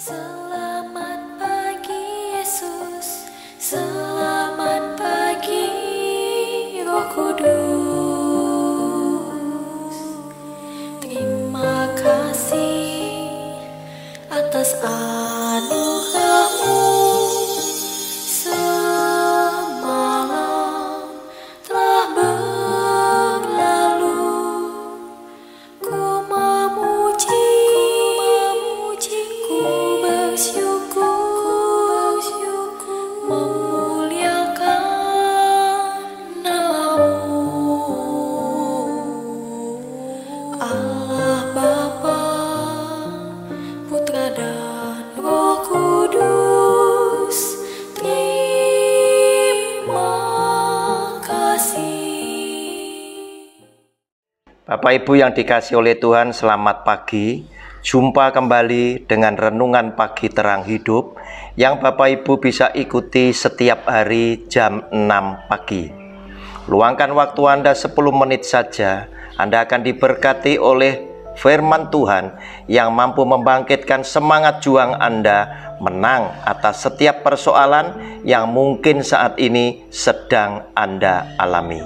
Selamat pagi Yesus, selamat pagi Roh Kudus. Terima kasih atas anugerah-Mu. Semalam telah berlalu, ku memuji, ku bersyukur, memuliakan nama-Mu. Allah Bapa, Putra dan Roh Kudus, terima kasih. Bapak Ibu yang dikasihi oleh Tuhan, selamat pagi. Jumpa kembali dengan renungan pagi terang hidup yang Bapak Ibu bisa ikuti setiap hari jam 6 pagi. Luangkan waktu Anda 10 menit saja, Anda akan diberkati oleh firman Tuhan yang mampu membangkitkan semangat juang Anda menang atas setiap persoalan yang mungkin saat ini sedang Anda alami.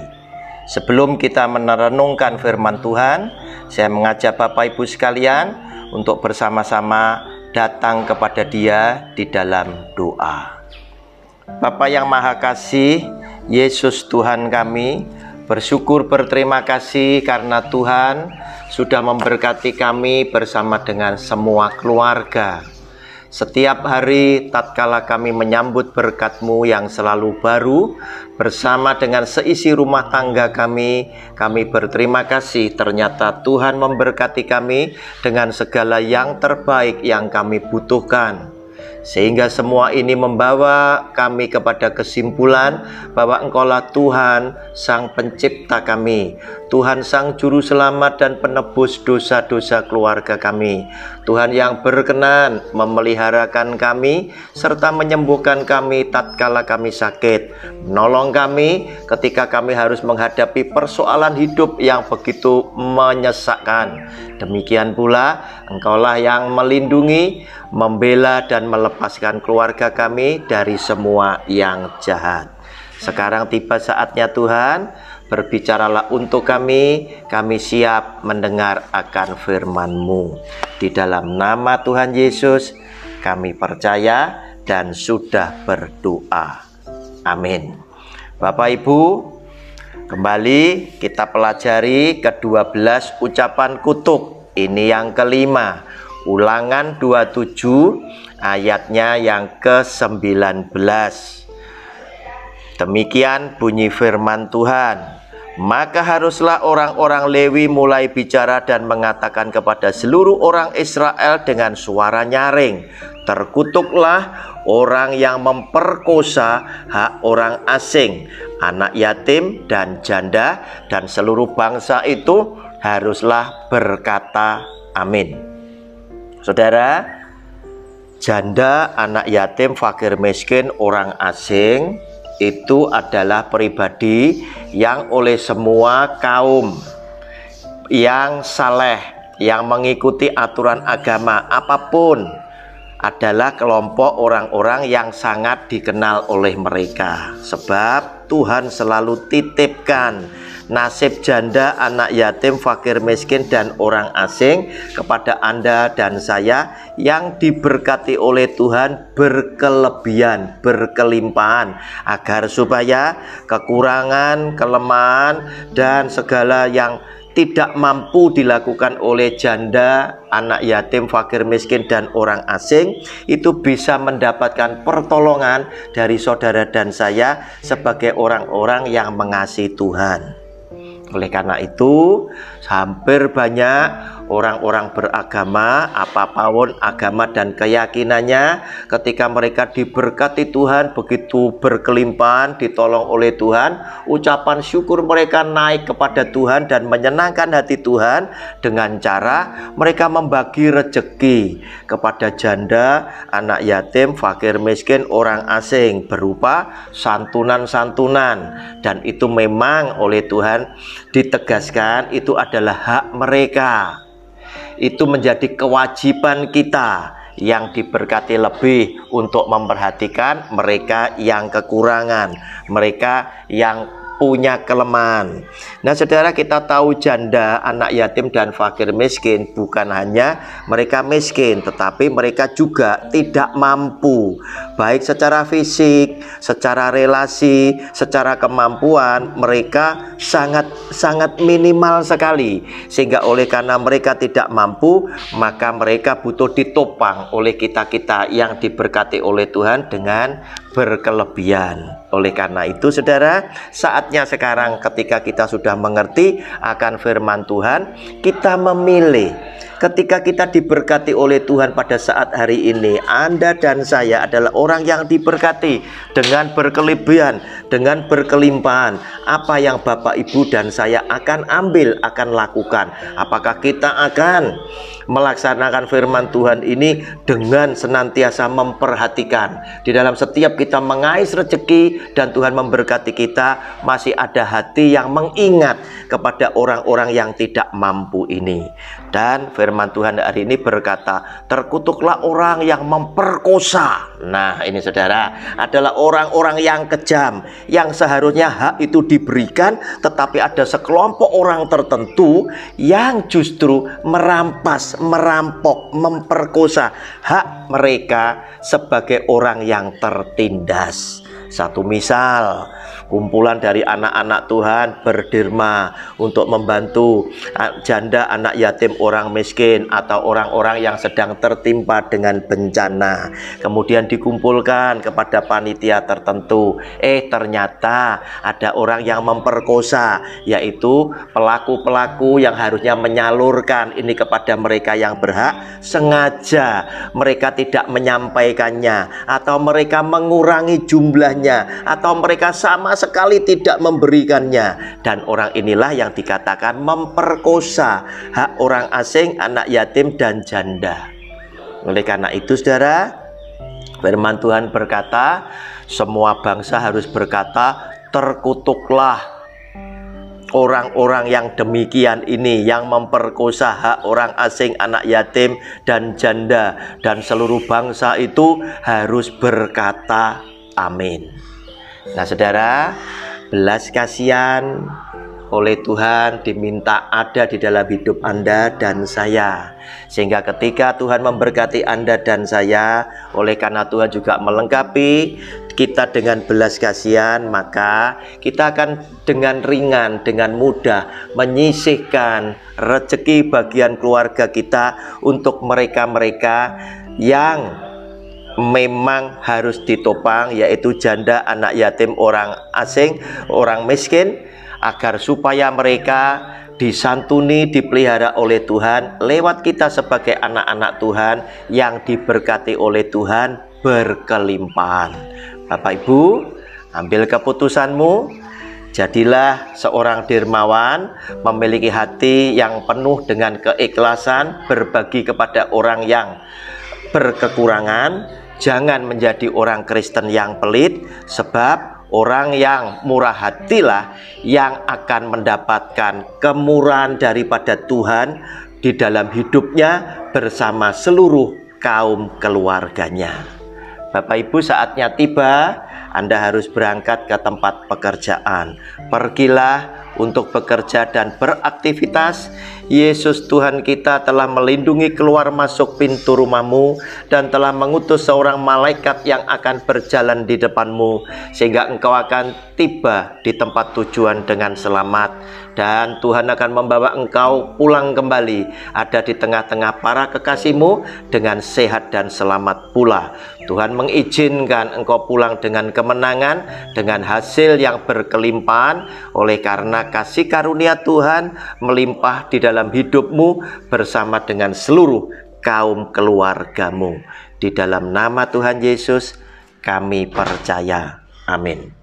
Sebelum kita merenungkan firman Tuhan, saya mengajak Bapak Ibu sekalian untuk bersama-sama datang kepada Dia di dalam doa. Bapa yang Maha Kasih, Yesus Tuhan kami, bersyukur berterima kasih karena Tuhan sudah memberkati kami bersama dengan semua keluarga. Setiap hari tatkala kami menyambut berkat-Mu yang selalu baru bersama dengan seisi rumah tangga kami berterima kasih ternyata Tuhan memberkati kami dengan segala yang terbaik yang kami butuhkan. Sehingga semua ini membawa kami kepada kesimpulan bahwa Engkaulah Tuhan Sang Pencipta kami, Tuhan Sang Juru Selamat dan Penebus dosa-dosa keluarga kami, Tuhan yang berkenan memeliharakan kami serta menyembuhkan kami tatkala kami sakit, menolong kami ketika kami harus menghadapi persoalan hidup yang begitu menyesakkan. Demikian pula Engkaulah yang melindungi, membela dan melepaskan keluarga kami dari semua yang jahat. Sekarang tiba saatnya Tuhan, berbicaralah untuk kami siap mendengar akan firman-Mu. Di dalam nama Tuhan Yesus kami percaya dan sudah berdoa. Amin. Bapak Ibu, kembali kita pelajari ke-12 ucapan kutuk. Ini yang kelima, Ulangan 27 ayatnya yang ke-19. Demikian bunyi firman Tuhan. Maka haruslah orang-orang Lewi mulai bicara dan mengatakan kepada seluruh orang Israel dengan suara nyaring, terkutuklah orang yang memperkosa hak orang asing, anak yatim dan janda, dan seluruh bangsa itu haruslah berkata amin. Saudara, janda, anak yatim, fakir miskin, orang asing itu adalah pribadi yang oleh semua kaum yang saleh, yang mengikuti aturan agama apapun, adalah kelompok orang-orang yang sangat dikenal oleh mereka. Sebab Tuhan selalu titipkan nasib janda, anak yatim, fakir miskin, dan orang asing kepada Anda dan saya yang diberkati oleh Tuhan berkelebihan, berkelimpahan, agar supaya kekurangan, kelemahan, dan segala yang tidak mampu dilakukan oleh janda, anak yatim, fakir miskin, dan orang asing itu bisa mendapatkan pertolongan dari saudara dan saya sebagai orang-orang yang mengasihi Tuhan. Oleh karena itu, hampir banyak orang-orang beragama, apapun agama dan keyakinannya, ketika mereka diberkati Tuhan, begitu berkelimpahan, ditolong oleh Tuhan, ucapan syukur mereka naik kepada Tuhan dan menyenangkan hati Tuhan dengan cara mereka membagi rezeki kepada janda, anak yatim, fakir miskin, orang asing berupa santunan-santunan, dan itu memang oleh Tuhan ditegaskan itu adalah hak mereka. Itu menjadi kewajiban kita yang diberkati lebih untuk memperhatikan mereka yang kekurangan, mereka yang punya kelemahan. Nah saudara, kita tahu janda, anak yatim dan fakir miskin bukan hanya mereka miskin, tetapi mereka juga tidak mampu, baik secara fisik, secara relasi, secara kemampuan mereka sangat minimal sekali. Sehingga oleh karena mereka tidak mampu, maka mereka butuh ditopang oleh kita-kita yang diberkati oleh Tuhan dengan berkelebihan. Oleh karena itu saudara, saatnya sekarang ketika kita sudah mengerti akan firman Tuhan, kita memilih. Ketika kita diberkati oleh Tuhan pada saat hari ini, Anda dan saya adalah orang yang diberkati dengan berkelebihan, dengan berkelimpahan. Apa yang Bapak, Ibu, dan saya akan ambil, akan lakukan. Apakah kita akan melaksanakan firman Tuhan ini dengan senantiasa memperhatikan di dalam setiap kita mengais rezeki dan Tuhan memberkati kita, masih ada hati yang mengingat kepada orang-orang yang tidak mampu ini. Dan firman Tuhan hari ini berkata, terkutuklah orang yang memperkosa. Nah ini saudara, adalah orang-orang yang kejam, yang seharusnya hak itu diberikan, tetapi ada sekelompok orang tertentu yang justru merampas, merampok, memperkosa hak mereka sebagai orang yang tertindas. Satu misal, kumpulan dari anak-anak Tuhan berderma untuk membantu janda, anak yatim, orang miskin, atau orang-orang yang sedang tertimpa dengan bencana. Kemudian dikumpulkan kepada panitia tertentu. Ternyata ada orang yang memperkosa, yaitu pelaku-pelaku yang harusnya menyalurkan ini kepada mereka yang berhak, sengaja mereka tidak menyampaikannya, atau mereka mengurangi jumlahnya, atau mereka sama sekali tidak memberikannya. Dan orang inilah yang dikatakan memperkosa hak orang asing, anak yatim, dan janda. Oleh karena itu saudara, firman Tuhan berkata, semua bangsa harus berkata, terkutuklah orang-orang yang demikian ini, yang memperkosa hak orang asing, anak yatim, dan janda. Dan seluruh bangsa itu harus berkata amin. Nah saudara, belas kasihan oleh Tuhan diminta ada di dalam hidup Anda dan saya, sehingga ketika Tuhan memberkati Anda dan saya, oleh karena Tuhan juga melengkapi kita dengan belas kasihan, maka kita akan dengan ringan, dengan mudah menyisihkan rezeki bagian keluarga kita untuk mereka-mereka yang memang harus ditopang, yaitu janda, anak yatim, orang asing, orang miskin, agar supaya mereka disantuni, dipelihara oleh Tuhan lewat kita sebagai anak-anak Tuhan yang diberkati oleh Tuhan berkelimpahan. Bapak Ibu, ambil keputusanmu, jadilah seorang dermawan, memiliki hati yang penuh dengan keikhlasan, berbagi kepada orang yang berkekurangan. Jangan menjadi orang Kristen yang pelit, sebab orang yang murah hatilah yang akan mendapatkan kemurahan daripada Tuhan di dalam hidupnya bersama seluruh kaum keluarganya. Bapak Ibu, saatnya tiba, Anda harus berangkat ke tempat pekerjaan. Pergilah untuk bekerja dan beraktivitas. Yesus Tuhan kita telah melindungi keluar masuk pintu rumahmu dan telah mengutus seorang malaikat yang akan berjalan di depanmu, sehingga engkau akan tiba di tempat tujuan dengan selamat. Dan Tuhan akan membawa engkau pulang kembali, ada di tengah-tengah para kekasihmu dengan sehat dan selamat pula. Tuhan mengizinkan engkau pulang dengan kemenangan, dengan hasil yang berkelimpahan, oleh karena kasih karunia Tuhan melimpah di dalam hidupmu bersama dengan seluruh kaum keluargamu. Di dalam nama Tuhan Yesus kami percaya. Amin.